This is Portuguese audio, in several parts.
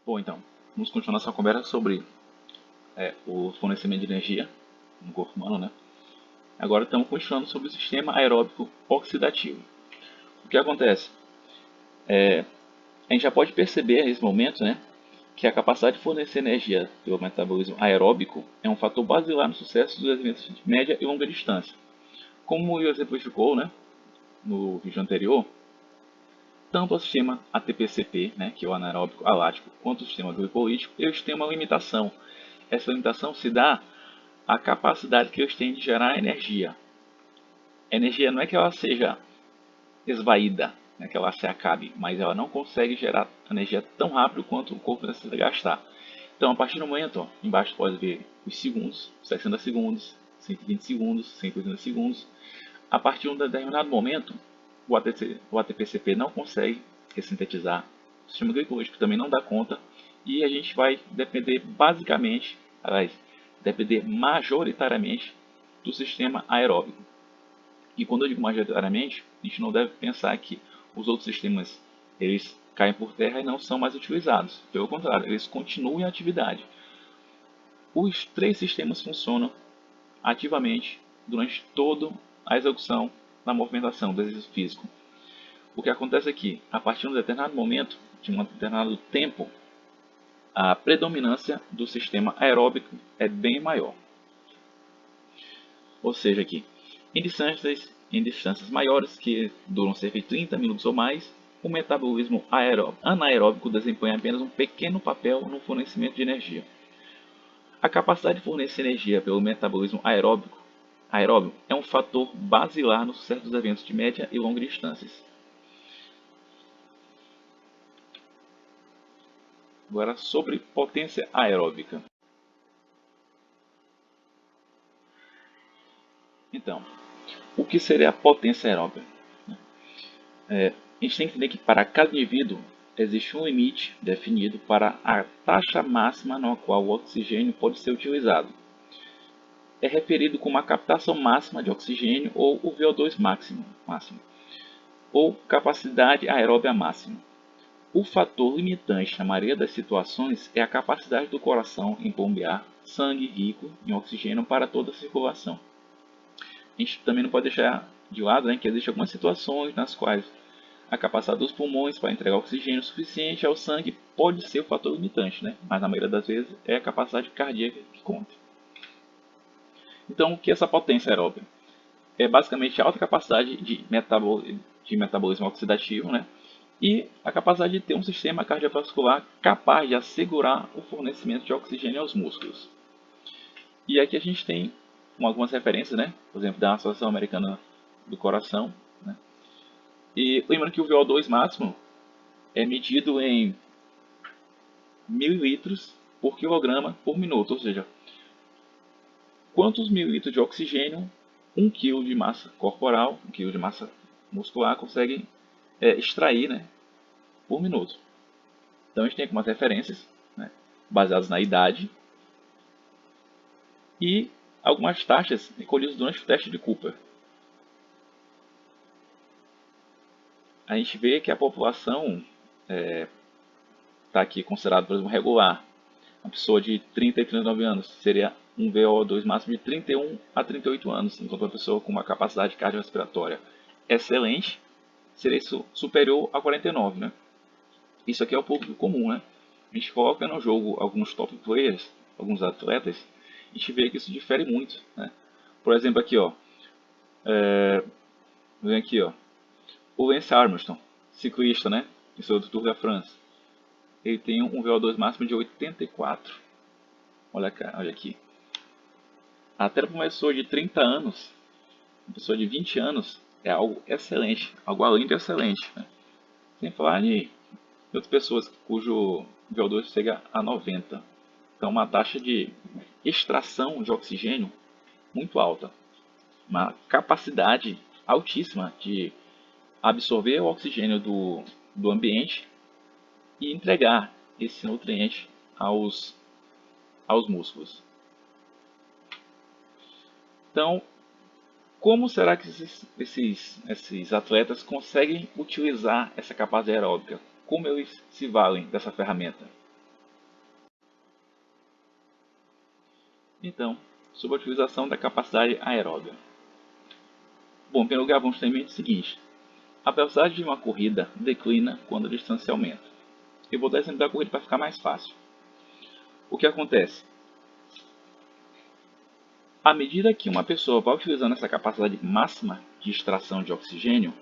Bom, então, vamos continuar nossa conversa sobre o fornecimento de energia no corpo humano, né? Agora estamos continuando sobre o sistema aeróbico oxidativo. O que acontece? A gente já pode perceber nesse momento, né, que a capacidade de fornecer energia pelo metabolismo aeróbico é um fator basilar no sucesso dos eventos de média e longa distância. Como eu exemplificou, né, no vídeo anterior, tanto o sistema ATP-CP, né, que é o anaeróbico alático, quanto o sistema glicolítico, eles têm uma limitação. Essa limitação se dá à capacidade que eles têm de gerar energia. A energia não é que ela seja esvaída, né, que ela se acabe, mas ela não consegue gerar energia tão rápido quanto o corpo necessita gastar. Então, a partir do momento, ó, embaixo pode ver os segundos, 60 segundos, 120 segundos, 180 segundos. A partir de um determinado momento, o ATP-CP não consegue ressintetizar, o sistema glicolítico também não dá conta, e a gente vai depender basicamente, aliás, depender majoritariamente do sistema aeróbico. E quando eu digo majoritariamente, a gente não deve pensar que os outros sistemas eles caem por terra e não são mais utilizados. Pelo contrário, eles continuam em atividade. Os três sistemas funcionam ativamente durante toda a execução da movimentação do exercício físico. O que acontece é que, a partir de um determinado momento, de um determinado tempo, a predominância do sistema aeróbico é bem maior. Ou seja, aqui, em distâncias maiores, que duram cerca de 30 minutos ou mais, o metabolismo anaeróbico desempenha apenas um pequeno papel no fornecimento de energia. A capacidade de fornecer energia pelo metabolismo aeróbico é um fator basilar no sucesso dos eventos de média e longa distâncias. Agora, sobre potência aeróbica. Então, o que seria a potência aeróbica? A gente tem que entender que para cada indivíduo existe um limite definido para a taxa máxima na qual o oxigênio pode ser utilizado. É referido como a captação máxima de oxigênio ou o VO2 máximo ou capacidade aeróbia máxima. O fator limitante na maioria das situações é a capacidade do coração em bombear sangue rico em oxigênio para toda a circulação. A gente também não pode deixar de lado, né, que existem algumas situações nas quais a capacidade dos pulmões para entregar oxigênio suficiente ao sangue pode ser o fator limitante, né? Mas na maioria das vezes é a capacidade cardíaca que conta. Então, o que é essa potência aeróbica? É basicamente a alta capacidade de metabolismo oxidativo, né? E a capacidade de ter um sistema cardiovascular capaz de assegurar o fornecimento de oxigênio aos músculos. E aqui a gente tem algumas referências, né? Por exemplo, da Associação Americana do Coração, né? E lembrando que o VO2 máximo é medido em mililitros por quilograma por minuto, ou seja, quantos mililitros de oxigênio 1 kg de massa corporal, 1 kg de massa muscular consegue extrair, né, por minuto. Então a gente tem algumas referências, né, baseadas na idade e algumas taxas recolhidas durante o teste de Cooper. A gente vê que a população está aqui considerada, por exemplo, regular. Uma pessoa de 30 e 39 anos seria um VO2 máximo de 31 a 38 anos, enquanto uma pessoa com uma capacidade cardiorrespiratória excelente seria superior a 49, né? Isso aqui é o público comum, né? A gente coloca no jogo alguns top players, alguns atletas, a gente vê que isso difere muito, né? Por exemplo, aqui, ó, vem aqui, ó, o Lance Armstrong, ciclista, né? Isso é do Tour de France. Ele tem um VO2 máximo de 84. Olha aqui. Até para uma pessoa de 30 anos, uma pessoa de 20 anos, é algo excelente, algo além de excelente, né? Sem falar de outras pessoas cujo VO2 chega a 90. Então, uma taxa de extração de oxigênio muito alta. Uma capacidade altíssima de absorver o oxigênio do ambiente e entregar esse nutriente aos músculos. Então, como será que esses atletas conseguem utilizar essa capacidade aeróbica? Como eles se valem dessa ferramenta? Então, sobre a utilização da capacidade aeróbica. Bom, em primeiro lugar, vamos ter em mente o seguinte: a velocidade de uma corrida declina quando a distância aumenta. Eu vou dar exemplo da corrida para ficar mais fácil. O que acontece? À medida que uma pessoa vai utilizando essa capacidade máxima de extração de oxigênio,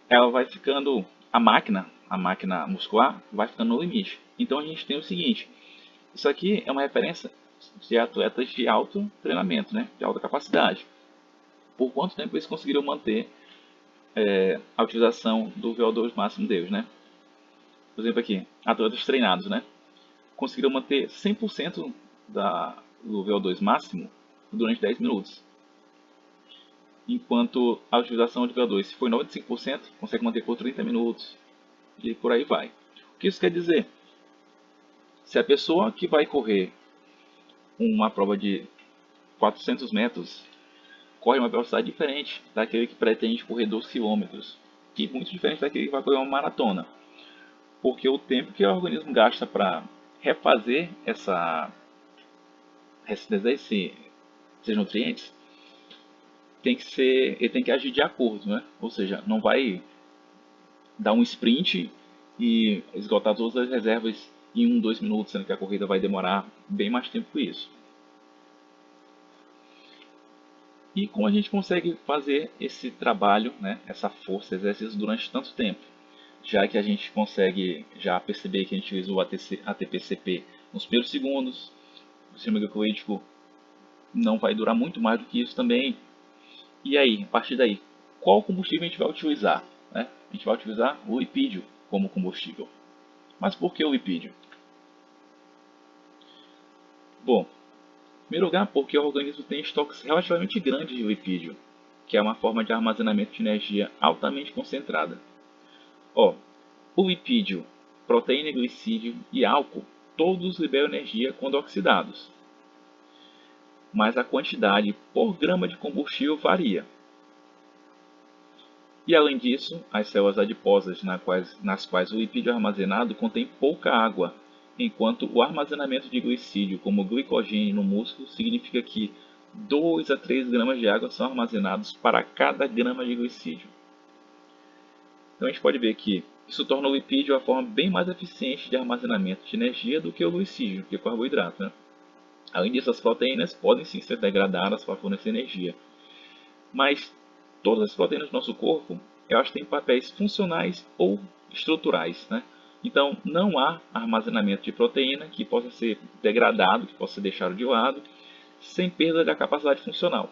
ela vai ficando, a máquina muscular, vai ficando no limite. Então a gente tem o seguinte: isso aqui é uma referência de atletas de alto treinamento, né, de alta capacidade. Por quanto tempo eles conseguiram manter a utilização do VO2 máximo deles, né? Por exemplo aqui, atletas treinados, né, conseguiram manter 100% do VO2 máximo durante 10 minutos. Enquanto a utilização de VO2, se for 95%, consegue manter por 30 minutos e por aí vai. O que isso quer dizer? Se a pessoa que vai correr uma prova de 400 metros corre uma velocidade diferente daquele que pretende correr 12 km, e muito diferente daquele que vai correr uma maratona, porque o tempo que o organismo gasta para refazer esses nutrientes ele tem que agir de acordo, né? Ou seja, não vai dar um sprint e esgotar todas as reservas em 2 minutos, sendo que a corrida vai demorar bem mais tempo que isso. E como a gente consegue fazer esse trabalho, né, essa força, exercício durante tanto tempo? Já que a gente consegue já perceber que a gente utiliza o ATP-CP nos primeiros segundos, o sistema glicolítico não vai durar muito mais do que isso também. E aí, a partir daí, qual combustível a gente vai utilizar? Né? A gente vai utilizar o lipídio como combustível. Mas por que o lipídio? Bom, em primeiro lugar, porque o organismo tem estoques relativamente grandes de lipídio, que é uma forma de armazenamento de energia altamente concentrada. O lipídio, proteína, glicídio e álcool, todos liberam energia quando oxidados, mas a quantidade por grama de combustível varia. E além disso, as células adiposas nas quais o lipídio é armazenado contém pouca água, enquanto o armazenamento de glicídio como glicogênio no músculo significa que 2 a 3 gramas de água são armazenados para cada grama de glicídio. Então a gente pode ver que isso torna o lipídio a forma bem mais eficiente de armazenamento de energia do que o glicídio, que é o carboidrato, né? Além disso, as proteínas podem sim ser degradadas para fornecer energia. Mas todas as proteínas do nosso corpo, elas têm papéis funcionais ou estruturais, né? Então, não há armazenamento de proteína que possa ser degradado, que possa ser deixado de lado, sem perda da capacidade funcional.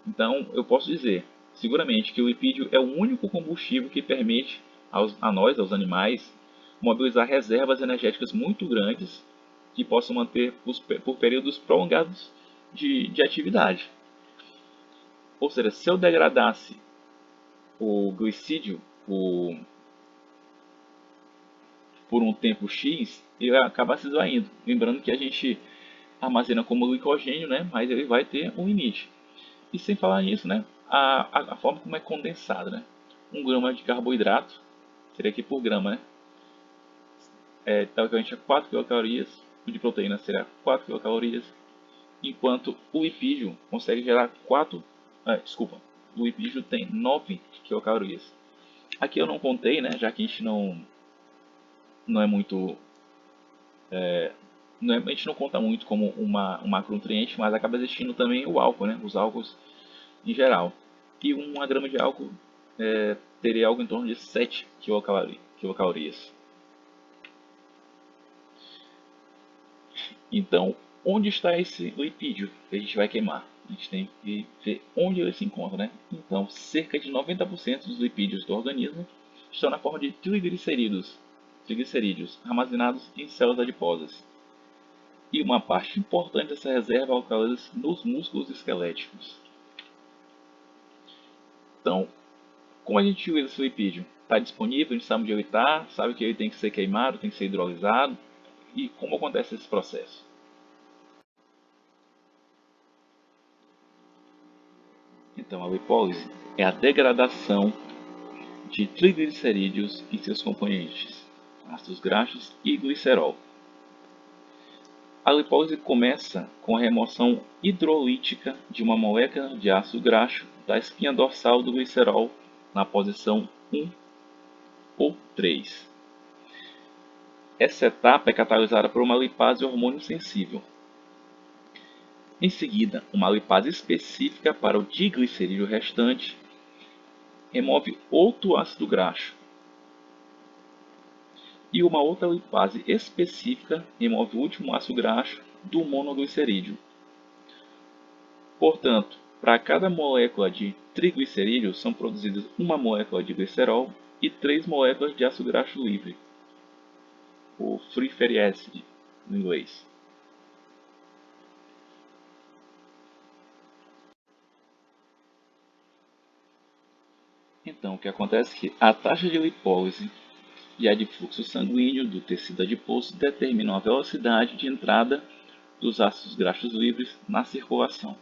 Então, eu posso dizer, seguramente, que o lipídio é o único combustível que permite a nós, aos animais, mobilizar reservas energéticas muito grandes que possam manter por períodos prolongados de atividade. Ou seja, se eu degradasse o glicídio por um tempo X, ele vai acabar se esvaindo. Lembrando que a gente armazena como glicogênio, né? Mas ele vai ter um limite. E sem falar nisso, né? A forma como é condensado, né? 1 grama de carboidrato, seria aqui por grama, né? Teoricamente é 4 quilocalorias, o de proteína será 4 quilocalorias, enquanto o lipídio consegue gerar o lipídio tem 9 quilocalorias. Aqui eu não contei, né? Já que a gente não é muito... a gente não conta muito como um macronutriente, mas acaba existindo também o álcool, né? Os álcools em geral. E 1 grama de álcool teria algo em torno de 7 quilocalorias. Então, onde está esse lipídio que a gente vai queimar? A gente tem que ver onde ele se encontra, né? Então, cerca de 90% dos lipídios do organismo estão na forma de triglicerídeos armazenados em células adiposas. E uma parte importante dessa reserva é localizada nos músculos esqueléticos. Então, como a gente utiliza esse lipídio? Está disponível, a gente sabe onde ele está, sabe que ele tem que ser queimado, tem que ser hidrolisado. E como acontece esse processo? Então, a lipólise é a degradação de triglicerídeos e seus componentes, ácidos graxos e glicerol. A lipólise começa com a remoção hidrolítica de uma molécula de ácido graxo da espinha dorsal do glicerol na posição 1 ou 3. Essa etapa é catalisada por uma lipase hormônio sensível. Em seguida, uma lipase específica para o diglicerídeo restante remove outro ácido graxo. E uma outra lipase específica remove o último ácido graxo do monoglicerídeo. Portanto, para cada molécula de triglicerídeo são produzidas uma molécula de glicerol e 3 moléculas de ácido graxo livre, o free fatty acid no inglês. Então, o que acontece é que a taxa de lipólise e a de fluxo sanguíneo do tecido adiposo determinam a velocidade de entrada dos ácidos graxos livres na circulação.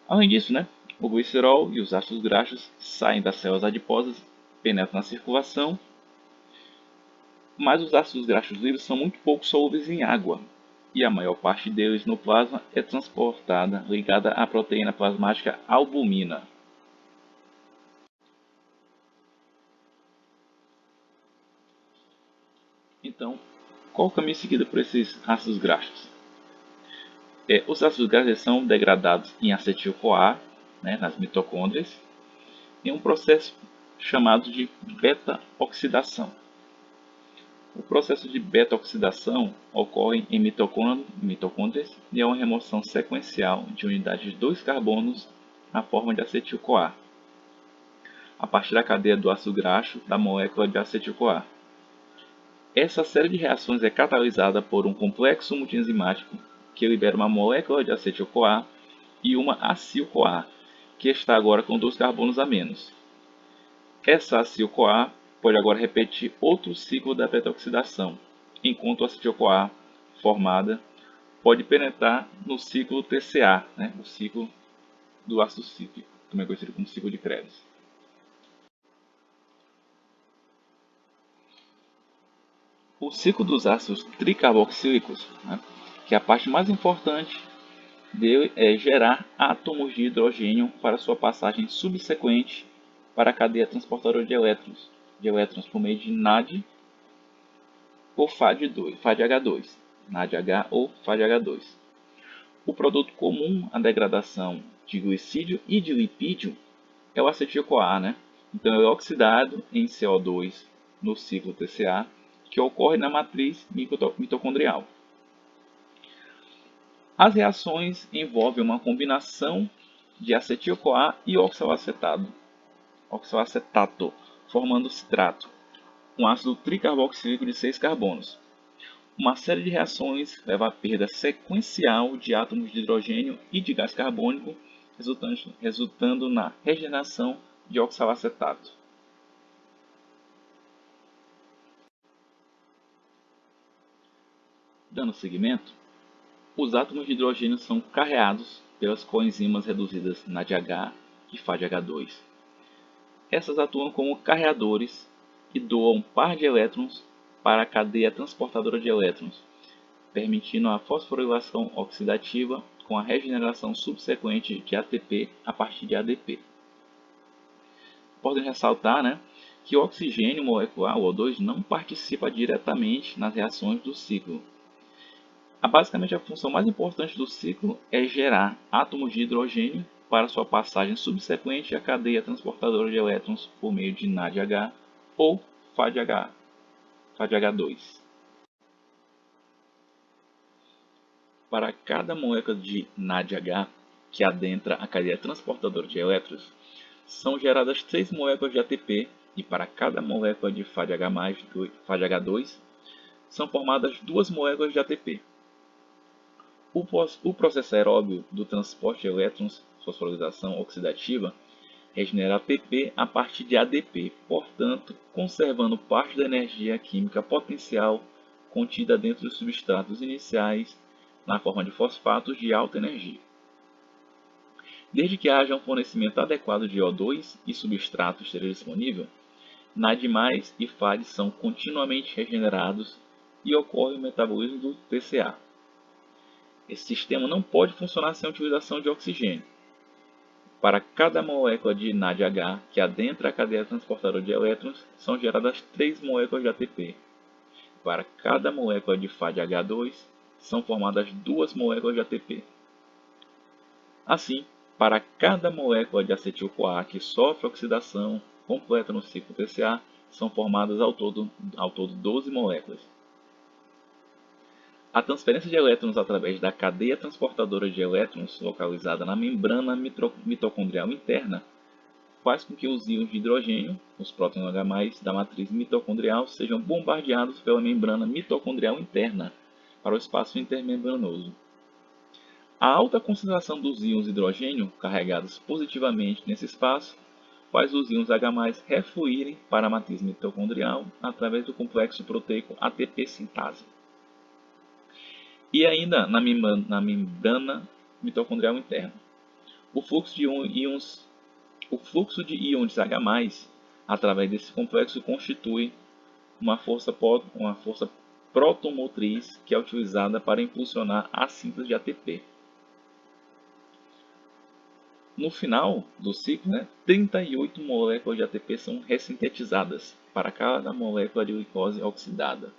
Além disso, o glicerol e os ácidos graxos saem das células adiposas, penetram na circulação, mas os ácidos graxos livres são muito pouco solúveis em água, e a maior parte deles no plasma é transportada ligada à proteína plasmática albumina. Então, qual o caminho seguido por esses ácidos graxos? Os ácidos graxos são degradados em acetil-CoA, nas mitocôndrias, em um processo chamado de beta-oxidação. O processo de beta-oxidação ocorre em mitocôndrias e é uma remoção sequencial de unidades de 2 carbonos na forma de acetil-CoA, a partir da cadeia do ácido graxo da molécula de acetil-CoA. Essa série de reações é catalisada por um complexo multienzimático que libera uma molécula de acetil-CoA e uma acil-CoA, que está agora com 2 carbonos a menos. Essa acil-CoA pode agora repetir outro ciclo da beta-oxidação, enquanto a acetil-CoA formada pode penetrar no ciclo TCA, o ciclo do ácido cítrico, também conhecido como ciclo de Krebs. O ciclo dos ácidos tricarboxílicos, que a parte mais importante dele é gerar átomos de hidrogênio para sua passagem subsequente para a cadeia transportadora de elétrons por meio de NAD ou FADH2, NADH ou FADH2. O produto comum à degradação de glicídio e de lipídio é o acetil-CoA, Então ele é oxidado em CO2 no ciclo TCA, que ocorre na matriz mitocondrial. As reações envolvem uma combinação de acetil-CoA e oxaloacetato, formando citrato, um ácido tricarboxílico de 6 carbonos. Uma série de reações leva à perda sequencial de átomos de hidrogênio e de gás carbônico, resultando na regeneração de oxaloacetato. Dando seguimento, os átomos de hidrogênio são carreados pelas coenzimas reduzidas NADH e FADH2. Essas atuam como carreadores e doam um par de elétrons para a cadeia transportadora de elétrons, permitindo a fosforilação oxidativa com a regeneração subsequente de ATP a partir de ADP. Podem ressaltar que o oxigênio molecular, o O2, não participa diretamente nas reações do ciclo. Basicamente, a função mais importante do ciclo é gerar átomos de hidrogênio para sua passagem subsequente à cadeia transportadora de elétrons por meio de NADH ou FADH2. Para cada molécula de NADH que adentra a cadeia transportadora de elétrons, são geradas 3 moléculas de ATP e para cada molécula de FADH2 são formadas 2 moléculas de ATP. O processo aeróbio do transporte de elétrons, fosforilação oxidativa, regenera ATP a partir de ADP, portanto, conservando parte da energia química potencial contida dentro dos substratos iniciais na forma de fosfatos de alta energia. Desde que haja um fornecimento adequado de O2 e substrato esteja disponível, NAD+, e FAD são continuamente regenerados e ocorre o metabolismo do TCA. Esse sistema não pode funcionar sem a utilização de oxigênio. Para cada molécula de NADH que adentra a cadeia transportadora de elétrons, são geradas 3 moléculas de ATP. Para cada molécula de FADH2, são formadas 2 moléculas de ATP. Assim, para cada molécula de acetil-CoA que sofre oxidação completa no ciclo TCA, são formadas ao todo 12 moléculas. A transferência de elétrons através da cadeia transportadora de elétrons localizada na membrana mitocondrial interna faz com que os íons de hidrogênio, os prótons H+, da matriz mitocondrial, sejam bombardeados pela membrana mitocondrial interna para o espaço intermembranoso. A alta concentração dos íons de hidrogênio carregados positivamente nesse espaço faz os íons H+ refluírem para a matriz mitocondrial através do complexo proteico ATP sintase. E ainda na membrana mitocondrial interna. O fluxo de íons H+, através desse complexo, constitui uma força protomotriz que é utilizada para impulsionar a síntese de ATP. No final do ciclo, 38 moléculas de ATP são ressintetizadas para cada molécula de glicose oxidada.